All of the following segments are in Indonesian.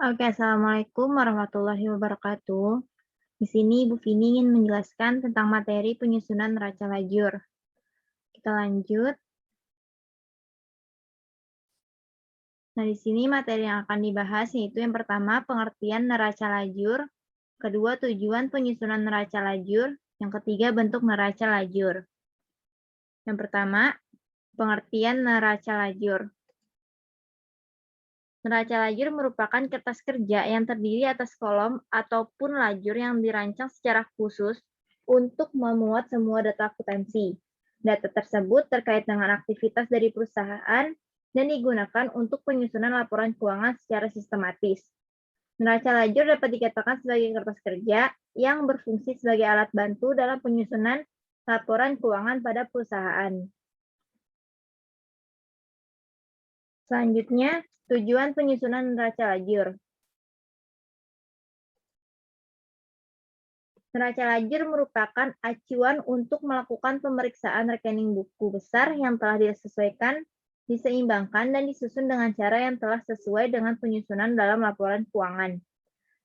Oke, Assalamualaikum warahmatullahi wabarakatuh. Di sini Ibu Vini ingin menjelaskan tentang materi penyusunan neraca lajur. Kita lanjut. Nah, di sini materi yang akan dibahas yaitu yang pertama pengertian neraca lajur, kedua tujuan penyusunan neraca lajur, yang ketiga bentuk neraca lajur. Yang pertama, pengertian neraca lajur. Neraca lajur merupakan kertas kerja yang terdiri atas kolom ataupun lajur yang dirancang secara khusus untuk memuat semua data akuntansi. Data tersebut terkait dengan aktivitas dari perusahaan dan digunakan untuk penyusunan laporan keuangan secara sistematis. Neraca lajur dapat dikatakan sebagai kertas kerja yang berfungsi sebagai alat bantu dalam penyusunan laporan keuangan pada perusahaan. Selanjutnya, tujuan penyusunan neraca lajur. Neraca lajur merupakan acuan untuk melakukan pemeriksaan rekening buku besar yang telah disesuaikan, diseimbangkan, dan disusun dengan cara yang telah sesuai dengan penyusunan dalam laporan keuangan.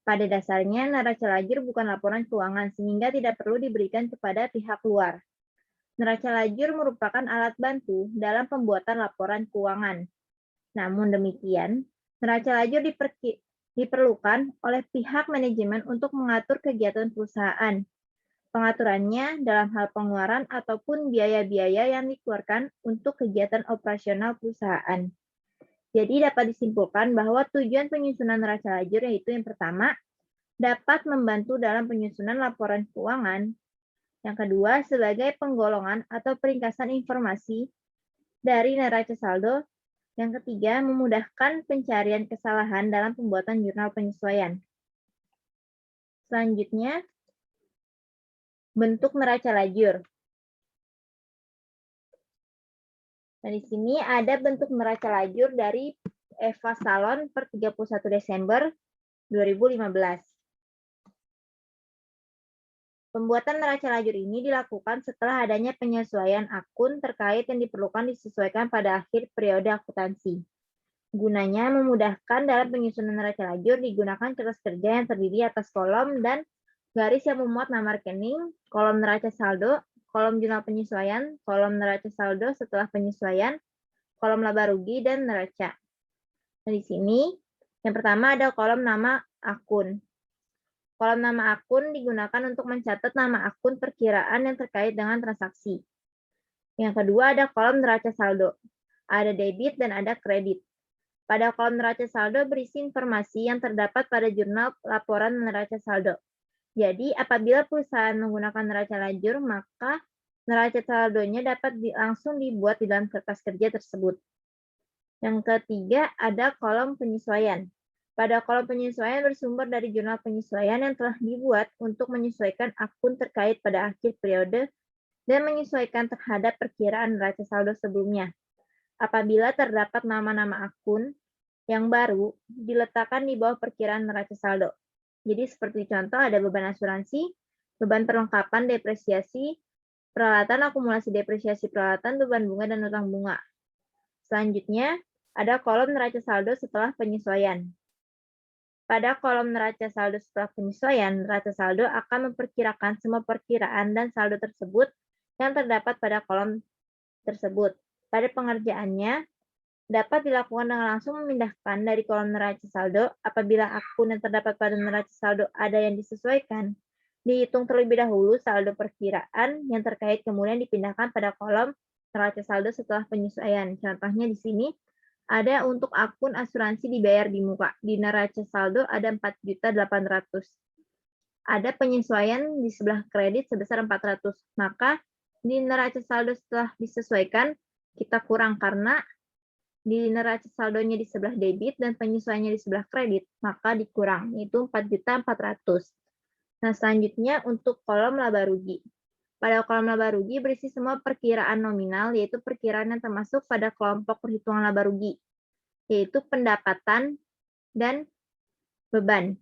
Pada dasarnya, neraca lajur bukan laporan keuangan, sehingga tidak perlu diberikan kepada pihak luar. Neraca lajur merupakan alat bantu dalam pembuatan laporan keuangan. Namun demikian, neraca lajur diperlukan oleh pihak manajemen untuk mengatur kegiatan perusahaan. Pengaturannya dalam hal pengeluaran ataupun biaya-biaya yang dikeluarkan untuk kegiatan operasional perusahaan. Jadi dapat disimpulkan bahwa tujuan penyusunan neraca lajur yaitu yang pertama, dapat membantu dalam penyusunan laporan keuangan. Yang kedua, sebagai penggolongan atau peringkasan informasi dari neraca saldo. Yang ketiga, memudahkan pencarian kesalahan dalam pembuatan jurnal penyesuaian. Selanjutnya, bentuk neraca lajur. Nah, di sini ada bentuk neraca lajur dari Eva Salon per 31 Desember 2015. Pembuatan neraca lajur ini dilakukan setelah adanya penyesuaian akun terkait yang diperlukan disesuaikan pada akhir periode akuntansi. Gunanya memudahkan dalam penyusunan neraca lajur digunakan kertas kerja yang terdiri atas kolom dan garis yang memuat nama rekening, kolom neraca saldo, kolom jurnal penyesuaian, kolom neraca saldo setelah penyesuaian, kolom laba rugi, dan neraca. Nah, di sini yang pertama ada kolom nama akun. Kolom nama akun digunakan untuk mencatat nama akun perkiraan yang terkait dengan transaksi. Yang kedua ada kolom neraca saldo. Ada debit dan ada kredit. Pada kolom neraca saldo berisi informasi yang terdapat pada jurnal laporan neraca saldo. Jadi, apabila perusahaan menggunakan neraca lajur, maka neraca saldonya dapat langsung dibuat di dalam kertas kerja tersebut. Yang ketiga, ada kolom penyesuaian. Pada kolom penyesuaian bersumber dari jurnal penyesuaian yang telah dibuat untuk menyesuaikan akun terkait pada akhir periode dan menyesuaikan terhadap perkiraan neraca saldo sebelumnya. Apabila terdapat nama-nama akun yang baru, diletakkan di bawah perkiraan neraca saldo. Jadi seperti contoh ada beban asuransi, beban perlengkapan depresiasi, peralatan akumulasi depresiasi peralatan, beban bunga, dan utang bunga. Selanjutnya, ada kolom neraca saldo setelah penyesuaian. Pada kolom neraca saldo setelah penyesuaian, neraca saldo akan memperkirakan semua perkiraan dan saldo tersebut yang terdapat pada kolom tersebut. Pada pengerjaannya, dapat dilakukan dengan langsung memindahkan dari kolom neraca saldo apabila akun yang terdapat pada neraca saldo ada yang disesuaikan. Dihitung terlebih dahulu saldo perkiraan yang terkait kemudian dipindahkan pada kolom neraca saldo setelah penyesuaian. Contohnya di sini ada untuk akun asuransi dibayar di muka. Di neraca saldo ada 4.800.000. Ada penyesuaian di sebelah kredit sebesar 400. Maka di neraca saldo setelah disesuaikan kita kurang karena di neraca saldonya di sebelah debit dan penyesuaiannya di sebelah kredit, maka dikurang, yaitu 4.400.000. Nah, selanjutnya untuk kolom laba rugi. Pada kolom laba rugi berisi semua perkiraan nominal, yaitu perkiraan yang termasuk pada kelompok perhitungan laba rugi, yaitu pendapatan dan beban.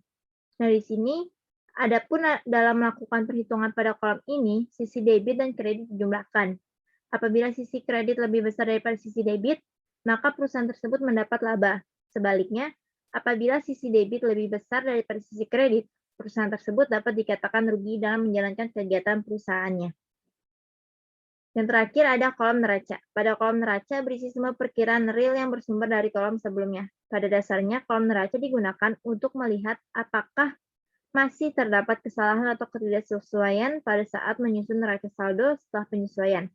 Nah, di sini, adapun dalam melakukan perhitungan pada kolom ini, sisi debit dan kredit dijumlahkan. Apabila sisi kredit lebih besar daripada sisi debit, maka perusahaan tersebut mendapat laba. Sebaliknya, Apabila sisi debit lebih besar daripada sisi kredit, perusahaan tersebut dapat dikatakan rugi dalam menjalankan kegiatan perusahaannya. Yang terakhir ada kolom neraca. Pada kolom neraca berisi semua perkiraan real yang bersumber dari kolom sebelumnya. Pada dasarnya, kolom neraca digunakan untuk melihat apakah masih terdapat kesalahan atau ketidaksesuaian pada saat menyusun neraca saldo setelah penyesuaian,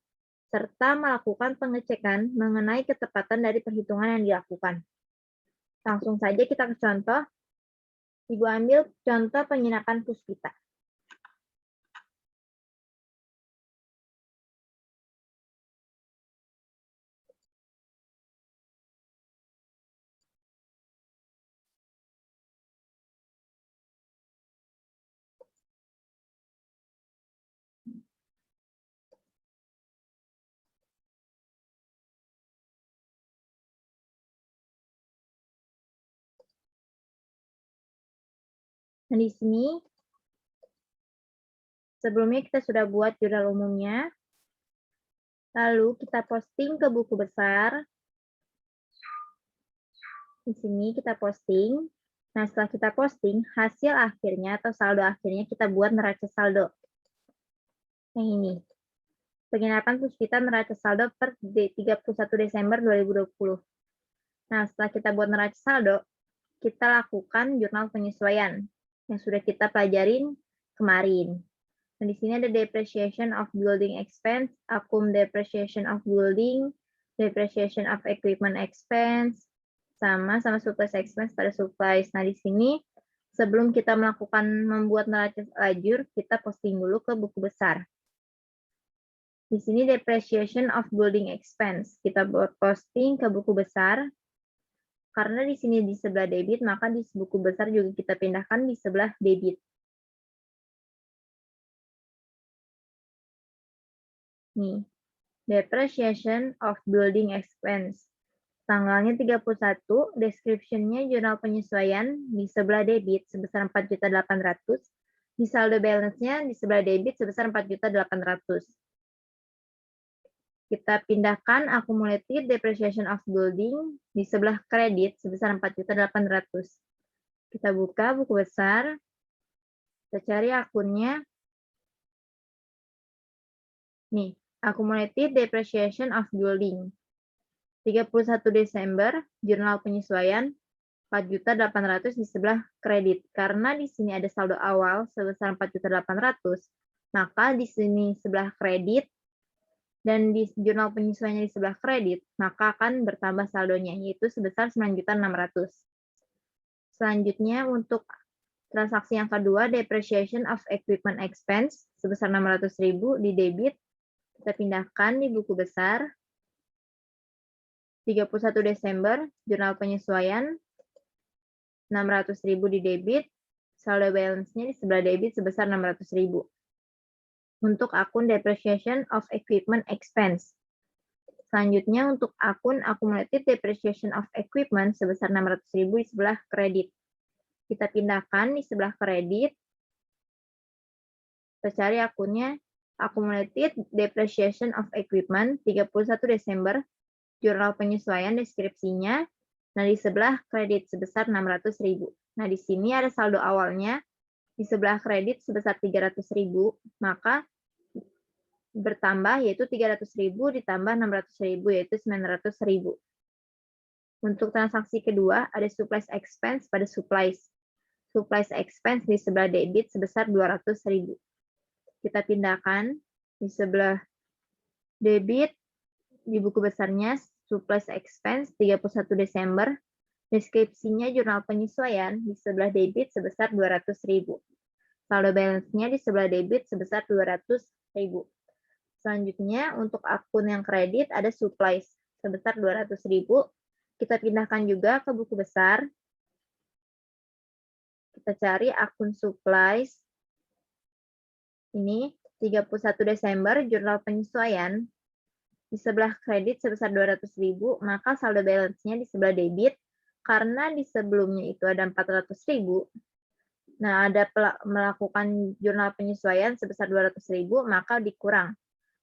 serta melakukan pengecekan mengenai ketepatan dari perhitungan yang dilakukan. Langsung saja kita ke contoh. Ibu ambil contoh penginapan Puspita. Nah, di sini sebelumnya kita sudah buat jurnal umumnya. Lalu kita posting ke buku besar. Di sini kita posting. Nah, setelah kita posting, hasil akhirnya atau saldo akhirnya kita buat neraca saldo. Yang ini. Penginapan Puspita neraca saldo per 31 Desember 2020. Nah, setelah kita buat neraca saldo, kita lakukan jurnal penyesuaian yang sudah kita pelajarin kemarin. Nah, di sini ada depreciation of building expense, akum depreciation of building, depreciation of equipment expense, sama supplies expense pada supplies. Nah, di sini sebelum kita melakukan membuat neraca lajur, kita posting dulu ke buku besar. Di sini depreciation of building expense. Kita buat posting ke buku besar. Karena di sini di sebelah debit, maka di buku besar juga kita pindahkan di sebelah debit. Nih, depreciation of building expense. Tanggalnya 31, description-nya jurnal penyesuaian di sebelah debit sebesar 4.800.000, di saldo balance-nya di sebelah debit sebesar 4.800.000. Kita pindahkan accumulated depreciation of building di sebelah kredit sebesar 4.800.000. Kita buka buku besar, kita cari akunnya. Nih, accumulated depreciation of building. 31 Desember, jurnal penyesuaian 4.800.000 di sebelah kredit. Karena di sini ada saldo awal sebesar 4.800.000, maka di sini sebelah kredit dan di jurnal penyesuaiannya di sebelah kredit, maka akan bertambah saldonya, yaitu sebesar 9.600.000. Selanjutnya, untuk transaksi yang kedua, depreciation of equipment expense sebesar 600.000 di debit. Kita pindahkan di buku besar. 31 Desember, jurnal penyesuaian 600.000 di debit, saldo balance-nya di sebelah debit sebesar 600.000. Untuk akun depreciation of equipment expense. Selanjutnya untuk akun accumulated depreciation of equipment sebesar 600.000 di sebelah kredit. Kita pindahkan di sebelah kredit. Kita cari akunnya accumulated depreciation of equipment 31 Desember, jurnal penyesuaian deskripsinya. Nah, di sebelah kredit sebesar 600.000. Nah, di sini ada saldo awalnya di sebelah kredit sebesar 300.000, maka bertambah yaitu 300.000 ditambah 600.000 yaitu 900.000. Untuk transaksi kedua ada supplies expense pada supplies. Supplies expense di sebelah debit sebesar 200.000. Kita pindahkan di sebelah debit di buku besarnya supplies expense 31 Desember. Deskripsinya jurnal penyesuaian di sebelah debit sebesar 200.000. Saldo balance-nya di sebelah debit sebesar 200.000. Selanjutnya untuk akun yang kredit ada supplies sebesar 200.000. Kita pindahkan juga ke buku besar. Kita cari akun supplies. Ini 31 Desember jurnal penyesuaian di sebelah kredit sebesar 200.000, maka saldo balance-nya di sebelah debit. Karena di sebelumnya itu ada 400.000, nah ada melakukan jurnal penyesuaian sebesar 200.000, maka dikurang.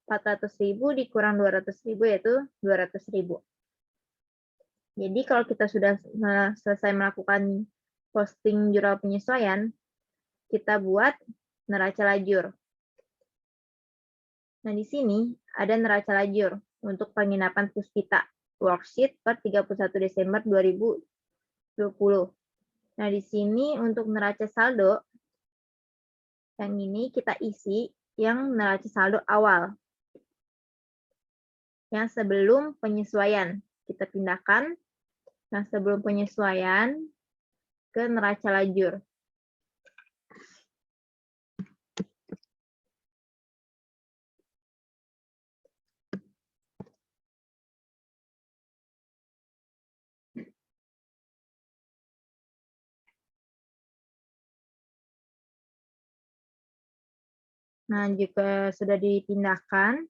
400.000 dikurang 200.000 yaitu 200.000. Jadi kalau kita sudah selesai melakukan posting jurnal penyesuaian, kita buat neraca lajur. Nah, di sini ada neraca lajur untuk penginapan Puspita, worksheet per 31 Desember 2020. Nah, di sini untuk neraca saldo, yang ini kita isi yang neraca saldo awal. Yang sebelum penyesuaian. Kita pindahkan yang sebelum penyesuaian ke neraca lajur. Nah, jika sudah dipindahkan,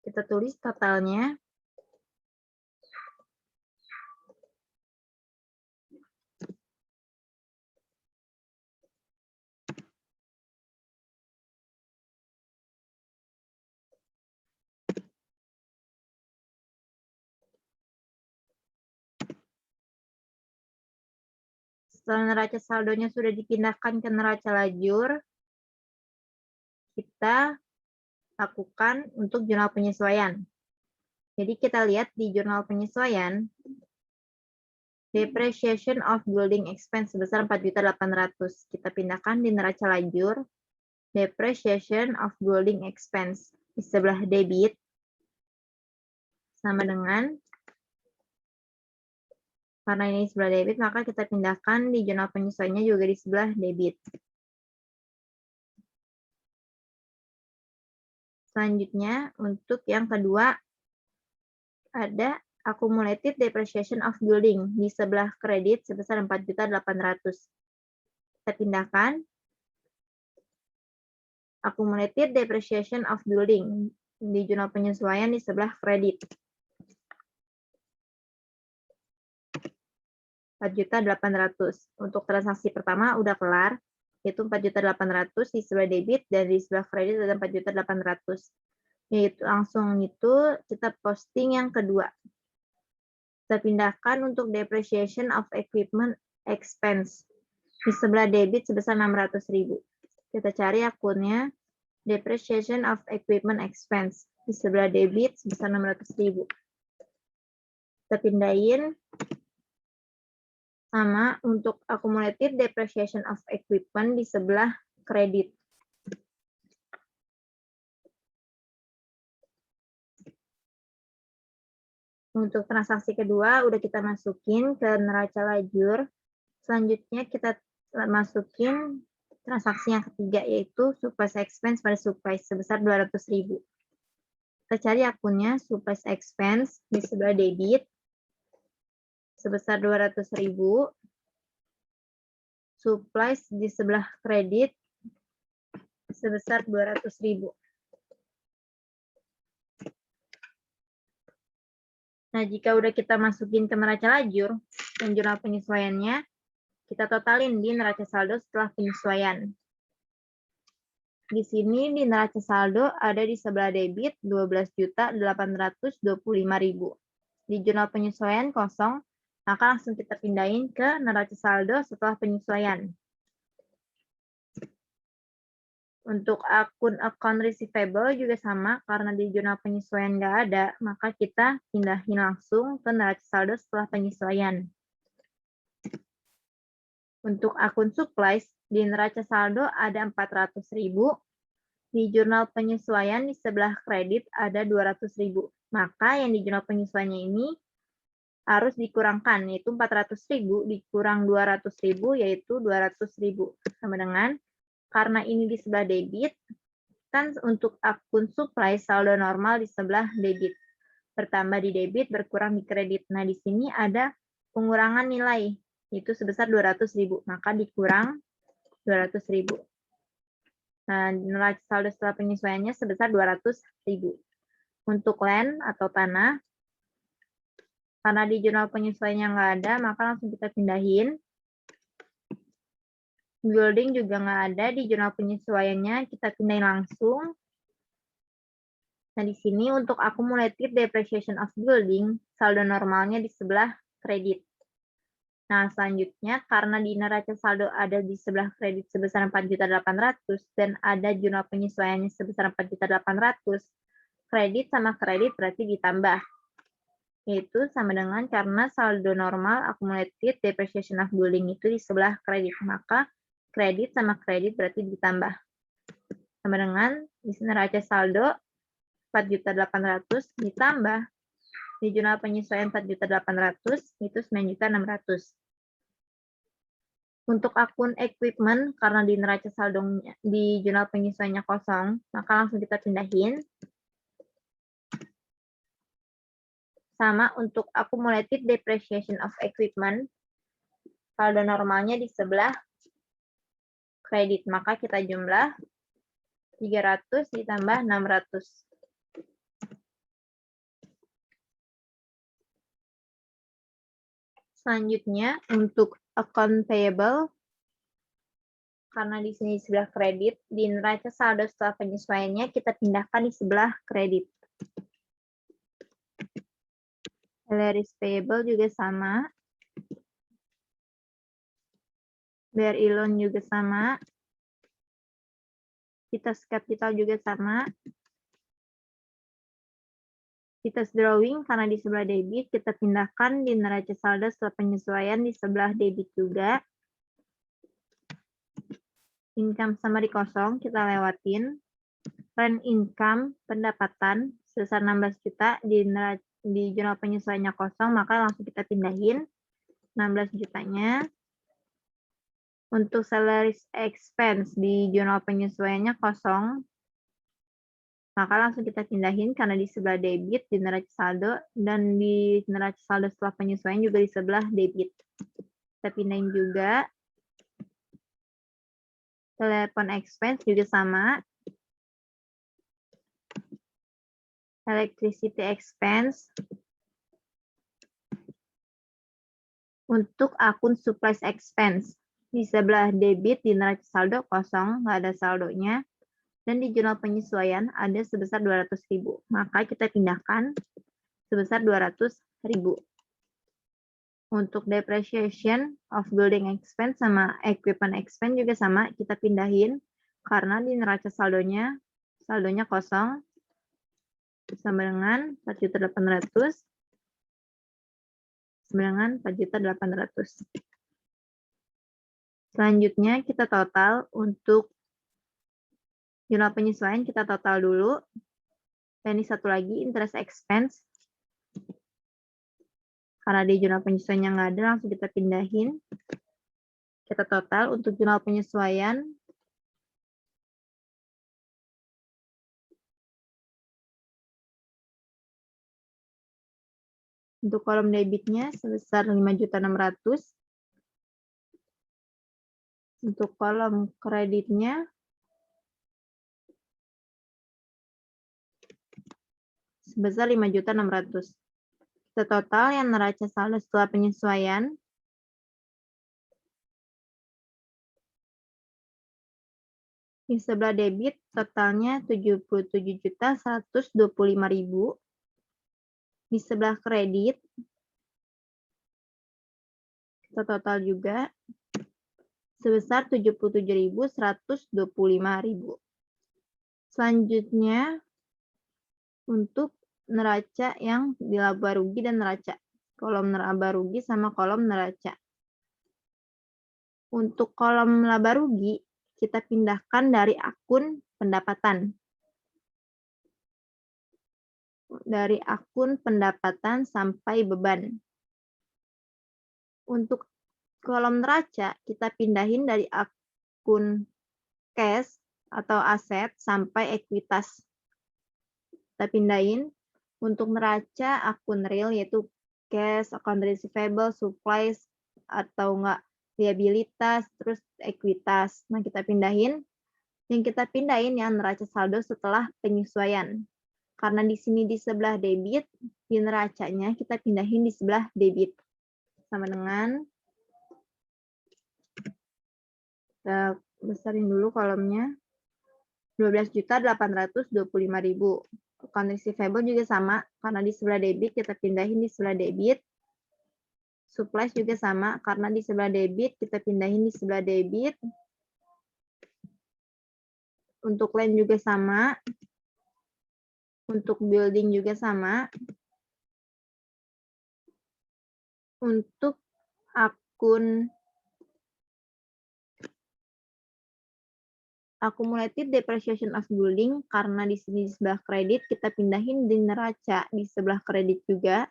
kita tulis totalnya. Setelah neraca saldonya sudah dipindahkan ke neraca lajur, kita lakukan untuk jurnal penyesuaian. Jadi kita lihat di jurnal penyesuaian, depreciation of building expense sebesar 4.800.000. Kita pindahkan di neraca lajur, depreciation of building expense di sebelah debit sama dengan, karena ini sebelah debit, maka kita pindahkan di jurnal penyesuaiannya juga di sebelah debit. Selanjutnya, untuk yang kedua, ada accumulated depreciation of building di sebelah kredit sebesar 4.800.000. Kita pindahkan accumulated depreciation of building di jurnal penyesuaian di sebelah kredit. 4.800.000. Untuk transaksi pertama udah kelar, yaitu 4.800.000 di sebelah debit dan di sebelah kredit ada 4.800.000. Yaitu langsung itu kita posting yang kedua. Kita pindahkan untuk depreciation of equipment expense di sebelah debit sebesar 600.000. Kita cari akunnya depreciation of equipment expense di sebelah debit sebesar 600.000. Kita pindahin sama untuk accumulated depreciation of equipment di sebelah kredit. Untuk transaksi kedua udah kita masukin ke neraca lajur. Selanjutnya kita masukin transaksi yang ketiga, yaitu supplies expense pada supplies sebesar 200.000. Kita cari akunnya supplies expense di sebelah debit sebesar 200.000. Supplies di sebelah kredit sebesar 200.000. Nah, jika udah kita masukin ke neraca lajur dan jurnal penyesuaiannya, kita totalin di neraca saldo setelah penyesuaian. Di sini di neraca saldo ada di sebelah debit 12.825.000. Di jurnal penyesuaian kosong, maka langsung kita pindahin ke neraca saldo setelah penyesuaian. Untuk akun account receivable juga sama, karena di jurnal penyesuaian nggak ada, maka kita pindahin langsung ke neraca saldo setelah penyesuaian. Untuk akun supplies, di neraca saldo ada 400.000, di jurnal penyesuaian di sebelah kredit ada 200.000. Maka yang di jurnal penyesuaiannya ini harus dikurangkan, yaitu 400.000 dikurang 200.000, yaitu 200.000. Sama dengan, karena ini di sebelah debit, kan untuk akun supply saldo normal di sebelah debit. Bertambah di debit, berkurang di kredit. Nah, di sini ada pengurangan nilai, itu sebesar 200.000. Maka dikurang 200.000. Nah, neraca saldo setelah penyesuaiannya sebesar 200.000. Untuk land atau tanah, karena di jurnal penyesuaiannya nggak ada, maka langsung kita pindahin. Building juga nggak ada, di jurnal penyesuaiannya kita pindahin langsung. Nah, di sini untuk accumulated depreciation of building, saldo normalnya di sebelah kredit. Nah, selanjutnya karena di neraca saldo ada di sebelah kredit sebesar 4.800.000 dan ada jurnal penyesuaiannya sebesar 4.800.000, kredit sama kredit berarti ditambah. Yaitu sama dengan karena saldo normal accumulated depreciation of building itu di sebelah kredit, maka kredit sama kredit berarti ditambah. Sama dengan di neraca saldo 4.800.000 ditambah di jurnal penyesuaian 4.800.000 itu 9.600.000. Untuk akun equipment, karena di neraca saldonya di jurnal penyesuaiannya kosong, maka langsung kita pindahin. Sama untuk accumulated depreciation of equipment, saldo normalnya di sebelah kredit, maka kita jumlah 300 ditambah 600. Selanjutnya untuk account payable, karena di sini di sebelah kredit, di neraca saldo setelah penyesuaiannya kita pindahkan di sebelah kredit. Salaries payable juga sama. BRI loan juga sama. Kitas capital juga sama. Kitas drawing karena di sebelah debit kita pindahkan di neraca saldo setelah penyesuaian di sebelah debit juga. Income summary kosong kita lewatin. Rent income pendapatan sebesar 16 juta di jurnal penyesuaiannya kosong, maka langsung kita pindahin 16 jutanya. Untuk salaries expense di jurnal penyesuaiannya kosong, maka langsung kita pindahin karena di sebelah debit di neraca saldo dan di neraca saldo setelah penyesuaian juga di sebelah debit. Kita pindahin juga. Telepon expense juga sama. Electricity expense. Untuk akun supplies expense, di sebelah debit di neraca saldo kosong, nggak ada saldonya. Dan di jurnal penyesuaian ada sebesar 200.000. Maka kita pindahkan sebesar 200.000. Untuk depreciation of building expense sama equipment expense juga sama, kita pindahin karena di neraca saldonya kosong, sama dengan 4.800.000 sama dengan 4.800.000. Selanjutnya kita total untuk jurnal penyesuaian, kita total dulu. Dan ini satu lagi interest expense. Karena di jurnal penyesuaiannya nggak ada, langsung kita pindahin. Kita total untuk jurnal penyesuaian. Untuk kolom debitnya sebesar 5.600.000. Untuk kolom kreditnya sebesar 5.600.000. Kita total yang neraca saldo setelah penyesuaian di sebelah debit totalnya 77.125.000. Di sebelah kredit kita total juga sebesar 77.125.000. Selanjutnya untuk neraca yang di laba rugi dan neraca. Kolom laba rugi sama kolom neraca. Untuk kolom laba rugi, kita pindahkan dari akun pendapatan. Dari akun pendapatan sampai beban. Untuk kolom neraca, kita pindahin dari akun cash atau aset sampai ekuitas. Kita pindahin. Untuk neraca akun real yaitu cash, account receivable, supplies, atau enggak liabilitas, terus ekuitas. Nah, kita pindahin. Yang kita pindahin yang neraca saldo setelah penyesuaian. Karena di sini di sebelah debit, di neracanya kita pindahin di sebelah debit. Sama dengan, kita besarin dulu kolomnya, 12.825.000. Account receivable juga sama, karena di sebelah debit kita pindahin di sebelah debit. Supplies juga sama, karena di sebelah debit kita pindahin di sebelah debit. Untuk land juga sama. Untuk building juga sama. Untuk akun accumulated depreciation of building, karena di sini di sebelah kredit, kita pindahin di neraca di sebelah kredit juga.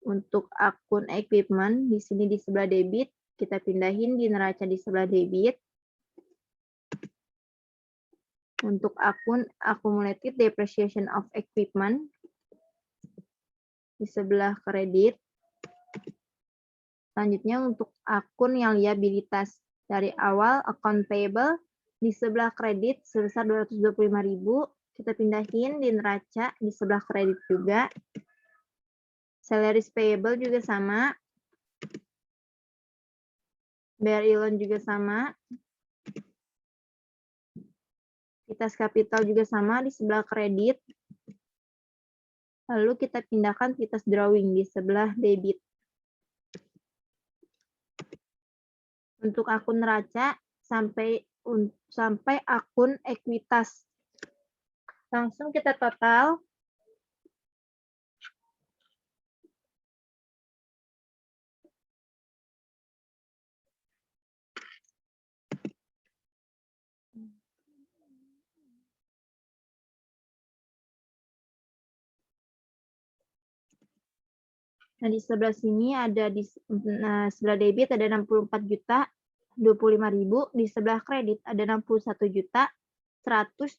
Untuk akun equipment, di sini di sebelah debit, kita pindahin di neraca di sebelah debit. Untuk akun accumulated depreciation of equipment, di sebelah kredit. Selanjutnya untuk akun yang liabilitas. Dari awal account payable di sebelah kredit sebesar 225.000, kita pindahin di neraca di sebelah kredit juga. Salaries payable juga sama. BRI loan juga sama. Vitas capital juga sama di sebelah kredit. Lalu kita pindahkan vitas drawing di sebelah debit. Untuk akun neraca sampai akun ekuitas. Langsung kita total. Nah, di sebelah sini ada di sebelah debit ada 64.025.000, di sebelah kredit ada 61.125.000.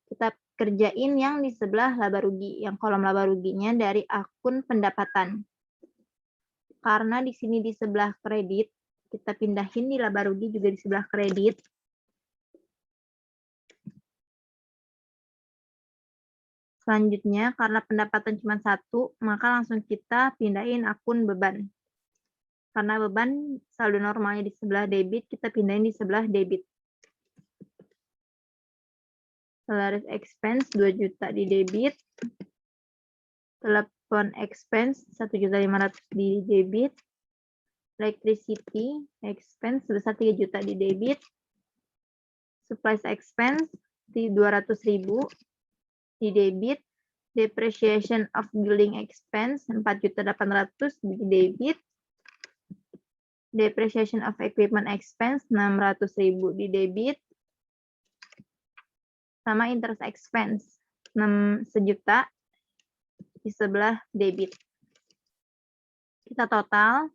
Kita kerjain yang di sebelah laba rugi, yang kolom laba ruginya dari akun pendapatan. Karena di sini di sebelah kredit, kita pindahin di laba rugi juga di sebelah kredit. Selanjutnya, karena pendapatan cuma satu, maka langsung kita pindahin akun beban. Karena beban saldo normalnya di sebelah debit, kita pindahin di sebelah debit. Salaries expense 2 juta di debit. Telepon expense 1.500.000 di debit. Electricity expense sebesar 3 juta di debit. Supplies expense di 200.000 di debit. Depreciation of building expense 4.800.000 di debit. Depreciation of equipment expense 600.000 di debit. Sama interest expense 1 juta di sebelah debit. Kita total.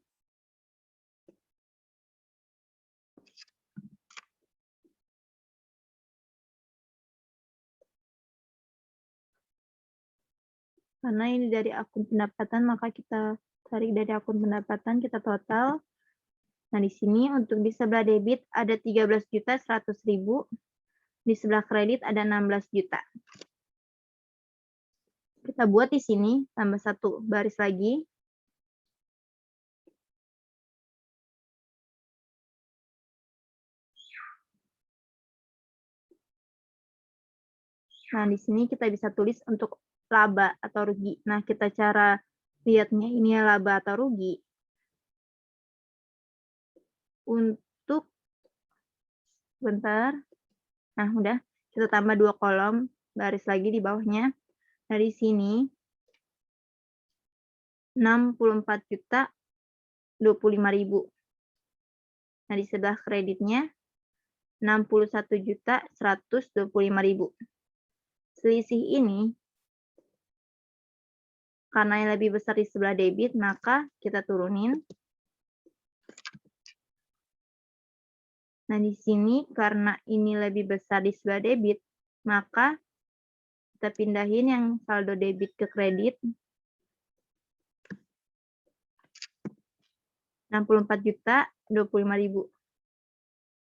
Karena ini dari akun pendapatan, maka kita tarik dari akun pendapatan, kita total. Nah, di sini untuk di sebelah debit ada 13.100.000, di sebelah kredit ada 16 juta. Kita buat di sini, tambah 1 baris lagi. Nah, di sini kita bisa tulis untuk laba atau rugi. Nah, kita cara lihatnya ini laba atau rugi. Untuk, bentar. Nah, udah. Kita tambah 2 kolom, baris lagi di bawahnya. Dari sini, 64.025.000. Nah, di sebelah kreditnya, 61.125.000. Selisih ini, karena yang lebih besar di sebelah debit, maka kita turunin. Nah, di sini karena ini lebih besar di sebelah debit, maka kita pindahin yang saldo debit ke kredit. 64.025.000.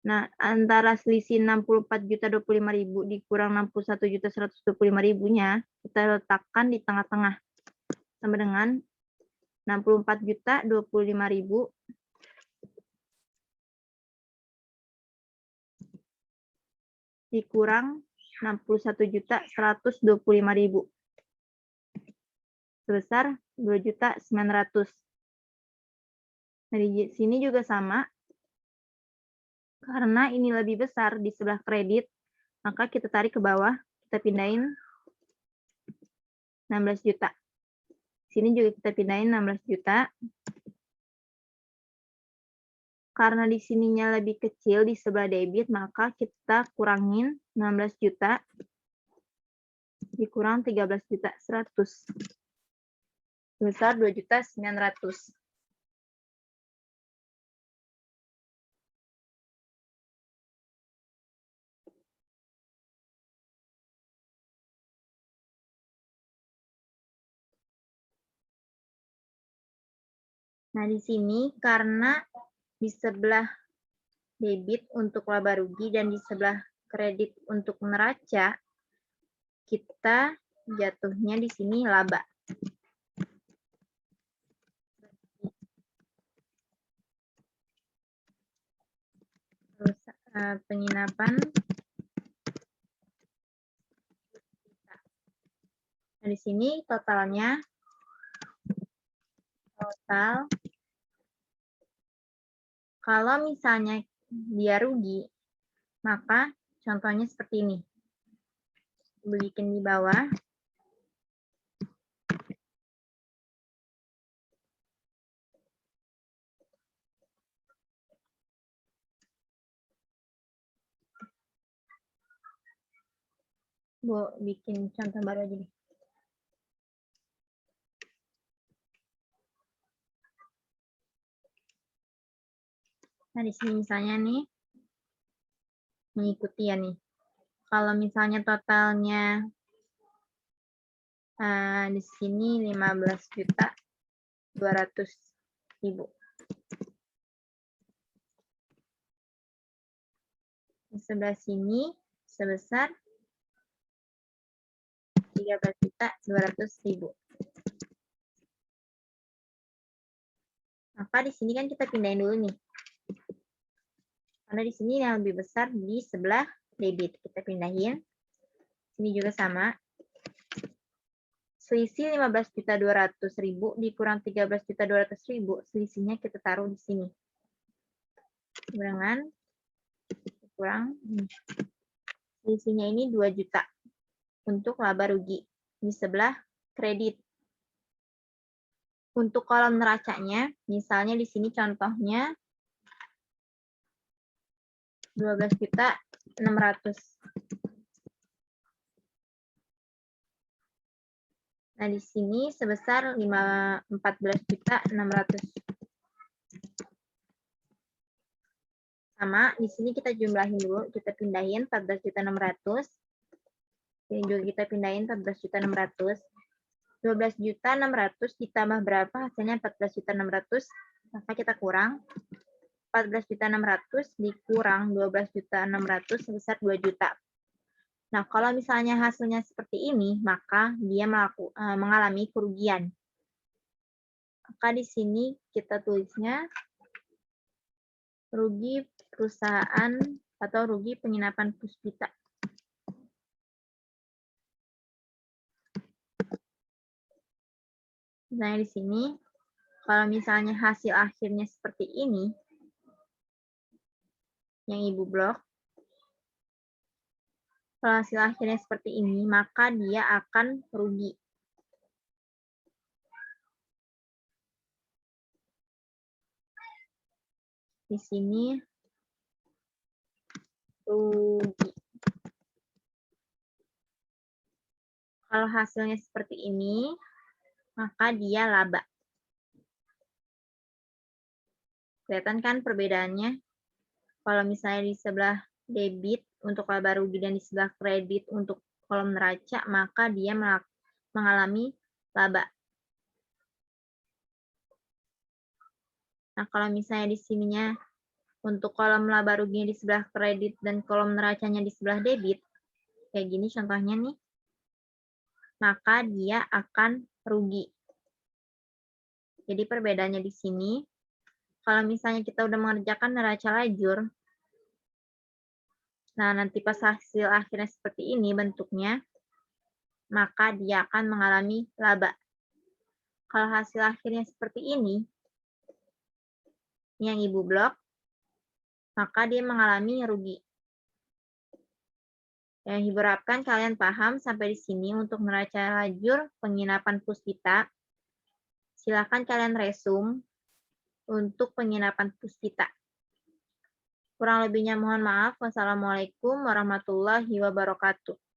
Nah, antara selisih 64.025.000 dikurang 61.125.000-nya, kita letakkan di tengah-tengah. Sama dengan 64.025.000 dikurang 61.125.000 sebesar 2.900.000. Nah, di sini juga sama. Karena ini lebih besar di sebelah kredit, maka kita tarik ke bawah, kita pindahin 16 juta. Sini juga kita pindahin 16 juta. Karena di sininya lebih kecil di sebelah debit, maka kita kurangin 16 juta dikurang 13.100.000 sebesar 2.900.000. Nah, di sini karena di sebelah debit untuk laba rugi dan di sebelah kredit untuk neraca, kita jatuhnya di sini laba. Terus penginapan. Nah, di sini totalnya kalau misalnya dia rugi, maka contohnya seperti ini. Bikin di bawah. Bikin contoh baru aja nih. Nah, di sini misalnya nih, mengikuti ya nih. Kalau misalnya totalnya di sini 15.200.000. Di sebelah sini sebesar 13.200.000. Maka di sini kan kita pindahin dulu nih. Karena di sini yang lebih besar di sebelah debit. Kita pindahin. Sini juga sama. Selisih 15.200.000 dikurang 13.200.000, selisihnya kita taruh di sini. Dengan kurang selisihnya ini 2 juta untuk laba rugi di sebelah kredit. Untuk kolom neracanya, misalnya di sini contohnya 12.600.000. Nah, di sini sebesar 14.600.000. Sama, di sini kita jumlahin dulu, kita pindahin 14.600.000. Ini juga kita pindahin 14.600.000. 12.600.000 ditambah berapa? Hasilnya 14.600.000. Maka kita kurang 14.600.000 dikurang 12.600.000 sebesar 2 juta. Nah, kalau misalnya hasilnya seperti ini, maka dia mengalami kerugian. Maka di sini kita tulisnya rugi perusahaan atau rugi penginapan Puspita. Nah, di sini, kalau misalnya hasil akhirnya seperti ini, yang Ibu blok, kalau hasil akhirnya seperti ini, maka dia akan rugi. Di sini rugi. Kalau hasilnya seperti ini, maka dia laba. Kelihatan kan perbedaannya? Kalau misalnya di sebelah debit untuk laba rugi dan di sebelah kredit untuk kolom neraca, maka dia mengalami laba. Nah, kalau misalnya di sininya untuk kolom laba ruginya di sebelah kredit dan kolom neracanya di sebelah debit, kayak gini contohnya nih, maka dia akan rugi. Jadi perbedaannya di sini, kalau misalnya kita udah mengerjakan neraca lajur, Nah, nanti pas hasil akhirnya seperti ini bentuknya, maka dia akan mengalami laba. Kalau hasil akhirnya seperti ini yang Ibu blok, maka dia mengalami rugi. Yang Ibu harapkan kalian paham sampai di sini untuk neraca lajur penginapan Puspita. Silakan kalian resum untuk penginapan Puspita. Kurang lebihnya mohon maaf. Wassalamualaikum warahmatullahi wabarakatuh.